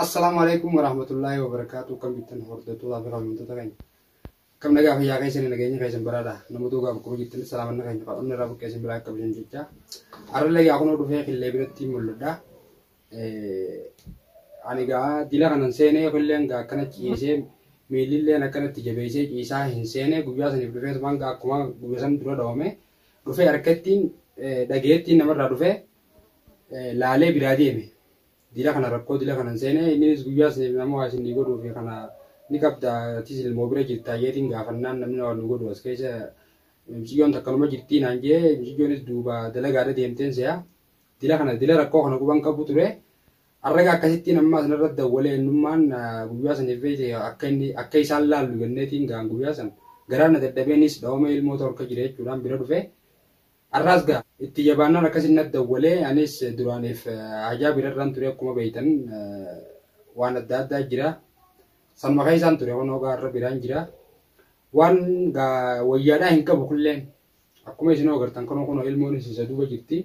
Assalamualaikum warahmatullahi wabarakatuh. Kam bitan hordatu abi qamunta tagay. Kam naga fi yaaqay sen nagay kaysan barada. Namudu ga ko jitin salaman nagay ka on rabu kaysan bila ka bin jitta. Arle ya kono du fe khille birati mulda. Aniga dila kanan sene kullen ga kana ciise milille na kana tijabese isa hin sene gubya sen bi fe banga kuma gubya san dura dawme. Du fe arkatin dagetin namar du fe laale biradi me. Dila kana rakko dila kana sene ini guyas ne namo asin digo do fi kana nikabda tisil mobile jitta yetin ga fannan namni wal go do skese mjiyon takalma jitti nanje mjiyon duba dalaga da demten ya dila kana dila rakko kana kuban kabuture arraga kasitti namma san radda wale numman guyas ne vete akkai sallalu gannetin ga guyas garana daddabenis dawme il motor ka jire churan bira dufe الرازقة اتجابنا ركزنا الدولة أنيس دراني في عجاب الران تري كم بيتن وان الدادة جرا سلم خيسان تري ونو قارب بيران جرا وان قا ويانا هنك بكلين أكو ميسنو قرتان كنو علموني سيسدو بجرتي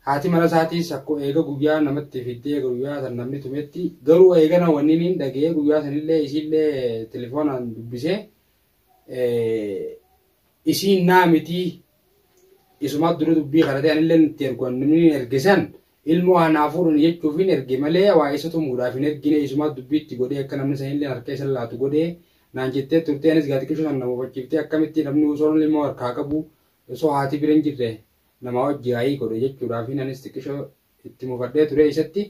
هاتي مرة هاتي سكو إيجا قويا نمت فيدي قويا تنمني تمتي قرو إيجا نوانينين دقيقة قويا سنيلة إسيلة تليفون عن بيسه إسين نامتي isumat dulu dubbi karate anillen tergon nini ergesan ilmu anafurun yechufin ergemale wa isatu mudafin ergine isumat dubbi ti gode akka namni sanille arkesal latu gode nanjette turtenis gati kishu namo bakifte akkamitti namni uson ilmu arkakabu so hati biren jirre nama wajji ai gode yechudafin anis tikisho ittimu fadde ture isatti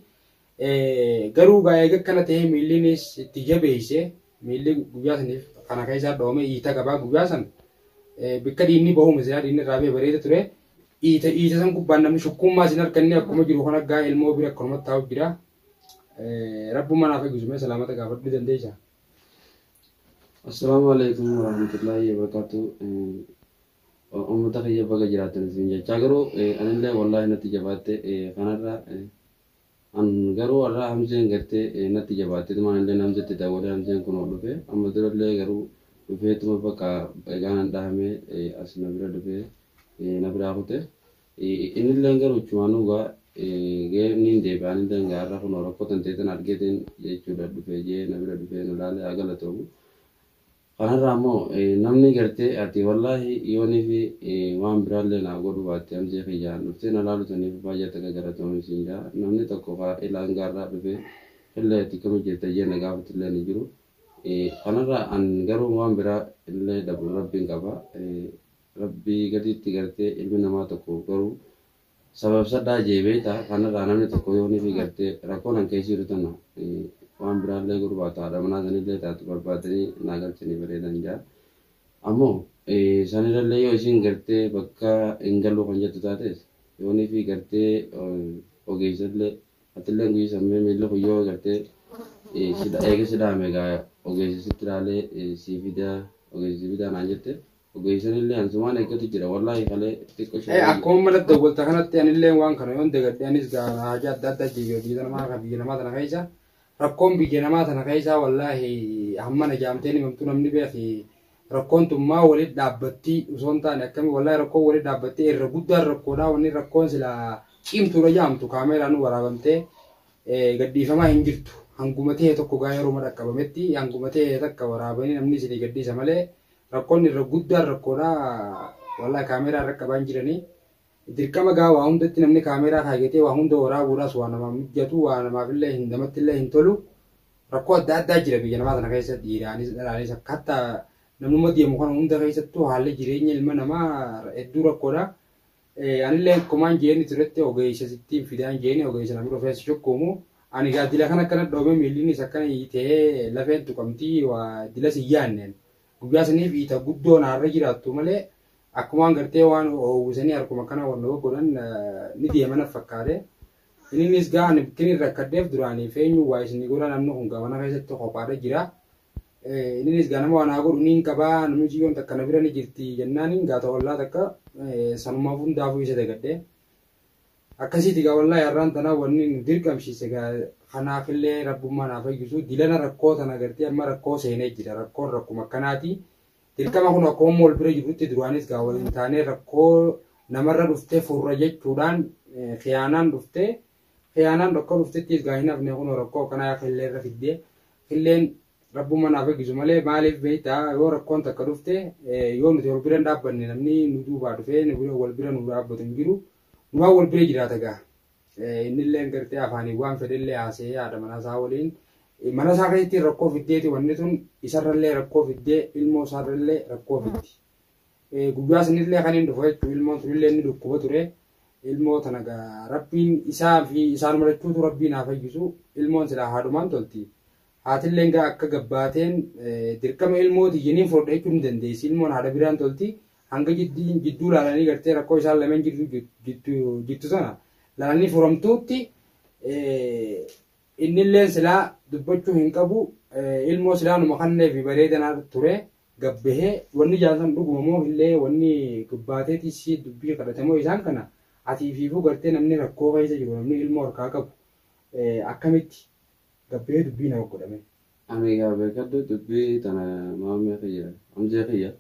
garu gaayega kana te millinis tijabeise milli guyasanif kana kaisa dome ita gaba guyasan bikadi ini bahu mesya ini rabe berita ture ita san kubban namni shukuma sinar kanni akkuma jiru kana ga ilmo bira korma taw bira rabbu mana fa guzume salamata ga faddi dandeja. Assalamualaikum warahmatullahi wabarakatuh. Ummata khayya baga jiratan sinja chagaro anille wallahi natija batte kanara an garo arra hamzen garte natija batte tumanille namze te dawale hamzen kuno dufe amadrolle garu dufe tuma baka ganan dahame asna bira dufe nabra hote inille garu chumanu ga ge ninde bani den garra kuno rokotan tetan argeten jechuda dufe je nabra dufe nulale agala togu kanara mo namni garte ati wallahi yoni fi wan bralle na godu batte amje khiya nufte nalalu tani baja taga gara to sinja namni takko fa ila garra dufe elle tikamo jeta je naga futle ni jiru kanara an garu wan bra elle dabu rabbi ngaba rabbi gadi tigarte ilmi nama takko garu sabab sadda jebe ta kanara namni takko yoni fi garte rakonan kaisi rutana wan bralle guru bata ramana danile ta tu barbadani nagal chini bere danja amo saniralle yo isin garte bakka engalu konja tutates yoni fi garte ogeisalle atille ngi samme mille ko yo garte sida ege sida mega ogeisalle sivida ogeisivida nanjete ogeisanille ansumane ekati jira wallahi kale tikko akkom mala dawal takanat anille wan kana yon degade anis ga haja dadda jiyo bidana ma ka bidana ma tana kaisa rakkoon biyya namaa tana keessa wallahi hammana jaamteen himamtu namni beeki rakkoon tummaa walitti dhaabbatti osoo hin taane akkami wallahi rakkoon walitti dhaabbatti irra guddaan rakkoodha wanni rakkoon sila cimtuudha jaamtu kaameeraan waraabamtee gadhiifamaa hin jirtu hanguma ta'e tokko gaa yeroo madhaqqabametti hanguma ta'e takka waraabanii namni isinii gadhiisa malee rakkoon irra guddaan rakkoodha wallahi kaameeraa irra qabaan jiranii dirqama gaa waa hundatti namni kaameeraa kaagetee waa hunda waraabuudhaas waa nama mijjatu waa namaafillee hin damattillee hin tolu rakkoo adda addaa jira biyya namaa tana keessa dhiiraanis dhalaanis akkaataa namnummaa deemu kana hunda keessattuu haalli jireenya ilma namaa hedduu rakkoodha. Anillee akkumaan jeeni turetti ogeessa sittiin fidaan jeeni ogeessa namni rufeessa shukkuumu ani gaa dila kana akkana dhoobee miillinis akkana hiitee lafeen tuqamtii waa dila siyyaanneen guyyaa saniif hiita guddoo naarra jiraattu malee akkumaan gartee waan oowwisanii harkuma kana wannoo godhan ni deemana fakkaate innis gaan kini rakkaddeef duraanii feenyu waa isinii godha namni kun gamana keessatti qophaadha jira innis gaa nama waanaa godhu niin qabaa namni jiyyoon takka na bira ni jirti jennaan gaata wallaa takka sanumaaf hundaafuu isa dagadde akkasiiti gaa wallaa yarraan tanaa wanni nu dirqamsiise gaa kanaafillee rabbummaa naaf fayyisu dilana rakkoo tana gartee amma rakkoo seenee jira rakkoon rakkuma akkanaati dirqama kun akkuma mool bira jirutti duraanis gaa waliin taanee rakkoo namarra dhuftee furra jechuudhaan khiyaanaan dhuftee khiyaanaan dhokka dhuftettis gaahinaaf ne kun rakkoo kanaa qillee irra fiddee qilleen rabbuma naaf eeggisu malee maaliif beektaa yoo rakkoon takka dhufte yoo nuti wal bira dhaabbanne namni nu duubaa dhufee wal bira nu dhaabbatu hin jiru nu waan wal bira jiraata gaa innillee gartee afaanii waan fedhellee haasee haadha manaasaa waliin mana isaa keessatti rakkoo fiddeeti wanni tun isarrallee rakkoo fiddee ilmoo isaarrallee rakkoo fiddi guyyaa sanillee kan hin dhufu jechuun ilmoon sunillee inni dhukkuba ture ilmoo tana gaa rabbiin isaa fi isaan marachuutu rabbiin haa fayyisu ilmoon silaa haadhumaan tolti haatillee gaa akka gabbaateen dirqama ilmooti jeniin fudhadha jechuun hin dandeessi ilmoon haadha biraan tolti hanga jidduu laalanii gartee rakkoo isaan lameen jittu sana laalanii furamtuutti innillee silaa dubbachuu hin qabu ilmoo silaa numa kannee fi bareedanaa ture gabbahee wanni jaalatan dhugumamoo illee wanni gabbaateetis dubbii kadhatamoo isaan kana atii fiifuu gartee namni rakkoo keessa jiru namni ilmoo harkaa qabu akkamitti gabbahee dubbii nama godhame. Ani beekadhu dubbii tana maamee kiyya amjee kiyya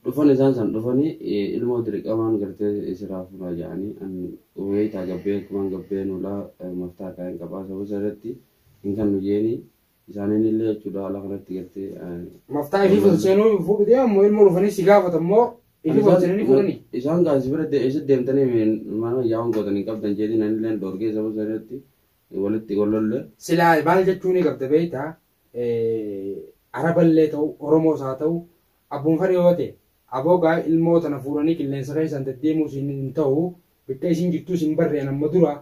dhufan isaan san dhufanii ilmoo dirqamaan gartee isiraa fuudhaa jedhanii wayitaa gabbee kumaan gabbee nulaa maftaa kaayeen qabaa sababa irratti hin kan nu jeeni isaaniin illee jechuudha haala kanatti gartee maftaa ifii seenuu fuudhu deemu ilmoo dhufanii si gaafatammoo ifii seenanii fuudhanii isaan gaasi bira eessa deemtanii maana yaa'uun gootanii qabdan jedhin anillee dorgee sababa irratti walitti gollolle silaa maal jechuun qabda beektaa araballee ta'u oromoos haa ta'u abbuun fari yoo ta'e aboogaa ilmoo tana fuudhanii qilleensa keessan deddeemuu hin ta'u bakka isin jirtu isin barreen amma dura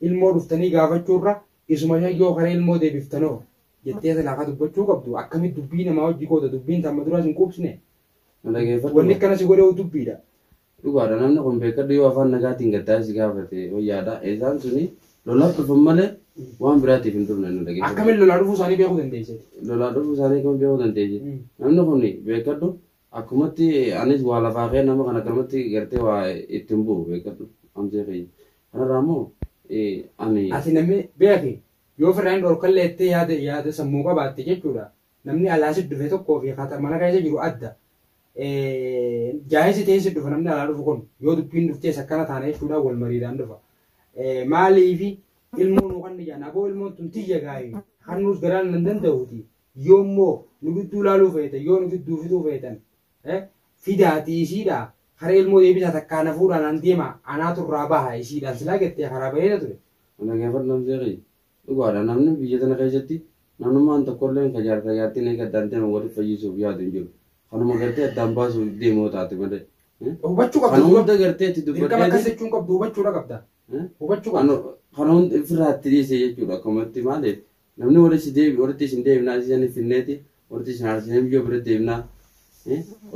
ilmoo dhuftanii gaafachuurra isuma yoo karee ilmoo deebiftanoo jettee silaa dubbachuu qabdu akkamitti dubbii namaa hojii koota dubbiin tamma dura isin quubsine wanni akkana si godhee dubbiidha. Dhugaadha namni kun beekadhu yoo afaan nagaatiin gaddaa si gaafate wayyaadha isaan suni lolaaf dhufan malee waan biraatiif hin dhufne nu dhageeffatu. Akkamiin lolaa dhufuu isaanii beekuu dandeesseeti? Lolaa dhufuu isaanii kan beekuu dandeesseeti. Namni kun beekadhu akkumatti anis waa lafaa kee nama kana akkamatti gartee waa ittiin bu'u beekadhu amjee kiyya. Kanarraa immoo ani. Ati namni beeki yoo firaan dhorkallee itti yaada sammuu qabaatte jechuudha. Namni alaasitti dhufe tokkoo fi mana keessa jiru adda. Jaayisi teessi dhufa namni alaa dhufu kun yoo dubbiin dhuftees akkana taana jechuudha wal mariidhaan dhufa. Maaliifi ilmoon kan ijaan aboo ilmoon tun tiyya gaa'ee hannuus garaan nan danda'uuti yoommoo nu gidduu laaluu feetan yoo nu gidduu fixuu feetan fidaatii isiidha haree ilmoo deebisaa takkaan hafuudhaan an deema anaatu irraa baha isiidhaan silaa gettee karaa bareeda ture. Dhaggeeffatu namni seeqii dhugaadha namni biyya tana keessatti namnummaan tokkollee kan jaartiin eega addaan deema waliif fayyisuuf yaadu hin jiru. Kanuma gartee addaan baasuuf deemoo taate malee. Hubachuu qabdu. Kan hunda gartee itti dubbattee. Dirqama akkas jechuun qabdu hubachuudha qabda. Hubachuu qabdu. Kan hunda ofirraatti dhiisee jechuudha akkumatti maaliif namni walitti isin deebinaa isanii finneeti walitti isin aarsinee biyyoo bira deebinaa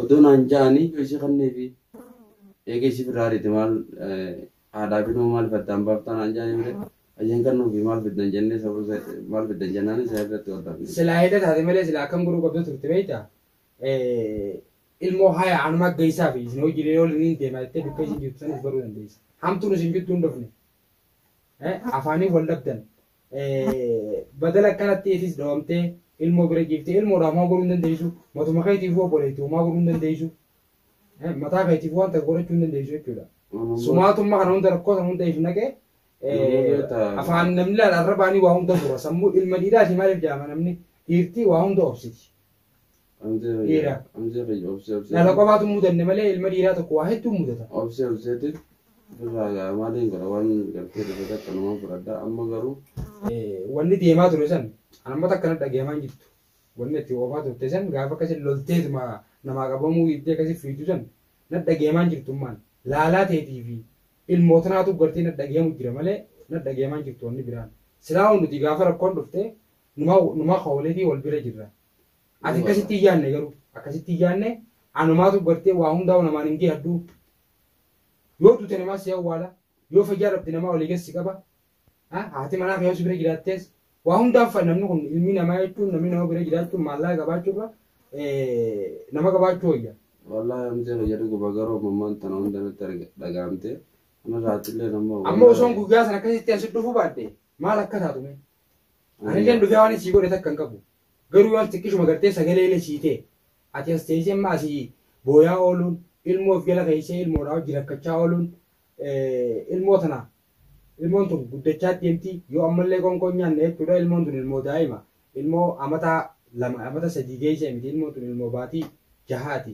odoo naan ja'anii yoo ishee kannee fi eega ishee firraariiti maal aadaa fi maal faddaan baaftaa naan ja'anii bira ayyeen kannuu fi maal fiddan jennee sababa maal fiddan jennaan isaa irratti waldaan. Silaa hidha taate malee silaa akkam godhuu qabdu turte beektaa? Ilmoo haya anuma gaisaa fi isin hojii yoo liniin deemaa jettee dukka isin jirtu sanis baruu dandeessa. Hamtuun isin jirtu hin dhufne. Afaanii wal dhabdan. Badala akkanatti eetis dhoomtee ilmoo bira jiiftee ilmoodhaaf maa godhuu hin dandeessu. Matuma keetiifuu obboleettuu maa godhuu hin dandeessu. Mataa keetiifuu wanta godhachuu hin dandeessu jechuudha. Sumaatummaa kana hunda rakkoo sana hunda if naqee afaan namni laalaarra baanii waa hunda fura. Sammuu ilma dhiiraati maaliif jaama namni dhiirtii waa hunda obsiti. Lala qofaatu mudanne malee ilma dhiiraa tokko waa hedduu mudata. Obseetiin irraa maaliin gara waan gartee dafee akka namaa fudhadhaa amma garuu. Wanni deemaa ture san ammata akkana dhageemaa hin jirtu. Wanni itti oofaa turte san gaafa akkasii lolteetuma namaa qabamuu iddoo akkasii fiitu san na dhageemaa hin jirtummaan laalaa ta'eetii fi ilmootanaatu gartee na dhageemu jira malee na dhageemaa hin jirtu wanni biraan. Silaa hunduti gaafa rakkoon dhufte numaa kooleetii wal bira jirra. Ati akkasitti iyyaanne garuu akkasitti iyyaanne anumaatu gartee waa hundaa'u namaan hin geeddu yoo duute namaa si awwaala yoo fayyaa dhabde namaa walii keessi qaba haati manaa kee bira jiraattees waa hundaaf namni kun ilmi namaa jechuun namni nama bira jiraachuun maallaqa qabaachuurra nama qabaachuu wayya. Wallaahi amtee fayyadu guba garuu mammaan tana hunda nutti dhagaamte kanarraatillee nama. Amma osoon guyyaa sana akkasitti asi dhufuu baadde maal akka taatume anillee dhufee waan isii godhe takka hin qabu. Garuu waan xiqqishuma gartee sagalee illee siitee ati as teessee amma asii booyaa ooluun ilmoo of jala keessee ilmoodhaa hojii rakkachaa ooluun ilmoo tana ilmoon tun guddachaa deemti yoo ammallee qoonqoo nyaanne jechuudha ilmoon tun ilmoo daa'ima ilmoo amata lama amata sadii geessee miti ilmoon tun ilmoo baatii jahaati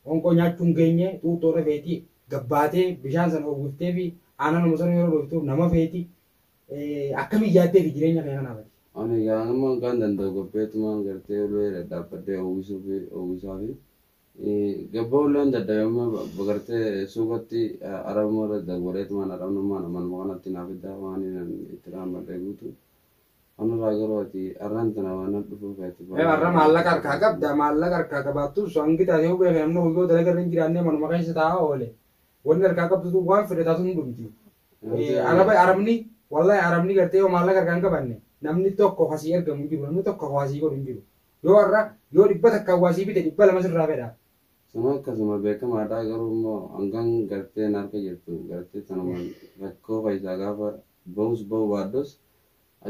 qoonqoo nyaachuun geenye xuuxoora feeti gabbaatee bishaan sana uwwiftee fi aannan umusana yeroo dhooftuuf nama feeti akkamii yaaddee fi jireenya kana kanaafati. Ani gaanuma kan danda'u gabbeetumaan gartee ulee dhaabbadhee uwwisaa fi gabba uleen dadhabama gartee suuqatti arabuma irra dabareetumaan arabnummaan amanuma kanatti naaf iddaa waan itti raammadhee guutu. Kanarraa garuu ati arraan tana waan dhufuuf ati. Arra maallaqa harkaa qabda maallaqa harkaa qabaattu sangi taatee hubee namni huyyoo dalaga irra hin jiraanne manuma keessa taa'aa oole. Wanni harkaa qabdu waan fedhe taatu hin dhumti. Arabni wallahi arabni gartee yoo maallaqa harkaa hin qabanne namni tokko hasii ergamu hin jiru namni tokko hawaasii godhu hin jiru. Yoo har'a yoo dhibba takka hawaasii bite dhibba lama sirraa fedha. Sama akkasuma beekamaadhaa garuu immoo hangaan gartee harka jirtu gartee sanuma rakkoo faayisaa gaafa bahus bahu baaddos.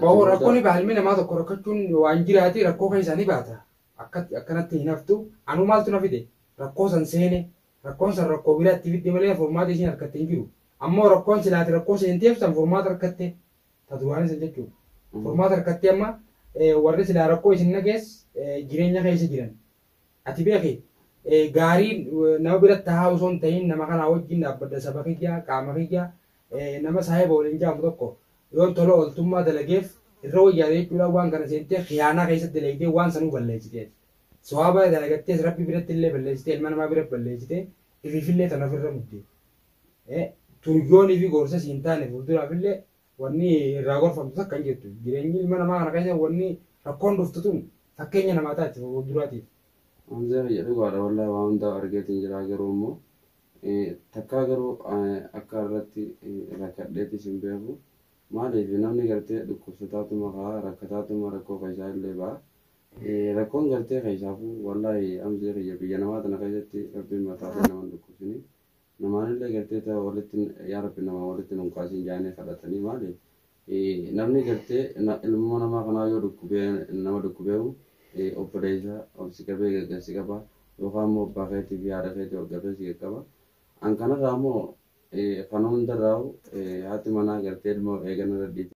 Bahu rakkoon ilmi namaa tokko rakkachuun waan jiraati rakkoo kan isaanii baata. Akkanatti hin haftu anu maaltu na fide rakkoo san seene rakkoon san rakkoo biraatti fidde malee furmaata isiin harkatte hin jiru. Ammoo rakkoon silaati rakkoo seenteef san furmaata harkatte tatu waan isa jechuudha. Furmaata harkatte amma warri silaa rakkoo isin nagees jireenya keessa jiran. Ati beekee gaarii nama biratti haa osoo hin ta'in nama kanaa wajjin dhaabbadda saba kiyyaa qaama kiyyaa nama saahiba waliin jaamu tokko yoo tola ooltummaa dalageef irra wayyaadee jechuudha waan kana seentee khiyaanaa keessatti dalagdee waan sanuu balleessitee sawaaba dalagattees rabbi biratti illee balleessitee ilma namaa biratti balleessitee ifiifillee tana ofirra muddee turyoonii fi gorsa siin taane fuulduraafillee wanni irraa gorfamtu takka hin jirtu jireenyi ilma namaa kana keessa wanni rakkoon dhuftu tun fakkeenya namaa taati fuulduraatiif. Amzee jedhu gaadha wallahi waan hundaa argeetiin jira garuu immoo takkaa garuu akka irratti rakkadheetis hin beeku maaliif namni gartee dhukkubsataatuma haa rakkataatuma rakkoo fayyisaa illee ba'a. Rakkoon gartee fayyisaafuu wallahi amzee biyya namaa tana keessatti rabbiin mataa fi nama dhukkubsini namaanillee gartee ta'e walitti yaa rabbi nama walitti nunkaasiin jaanee kadhatanii maaliif namni gartee ilmoo namaa kanaa yoo dhukkubee nama dhukkubeehu obboleessa si qabee geggeessi qaba yookaan immoo abbaa keetii fi haadha keetii hordofee si qaba. An kanarraa immoo kan hundarraa haati manaa gartee ilmoo eeganirra dhiite.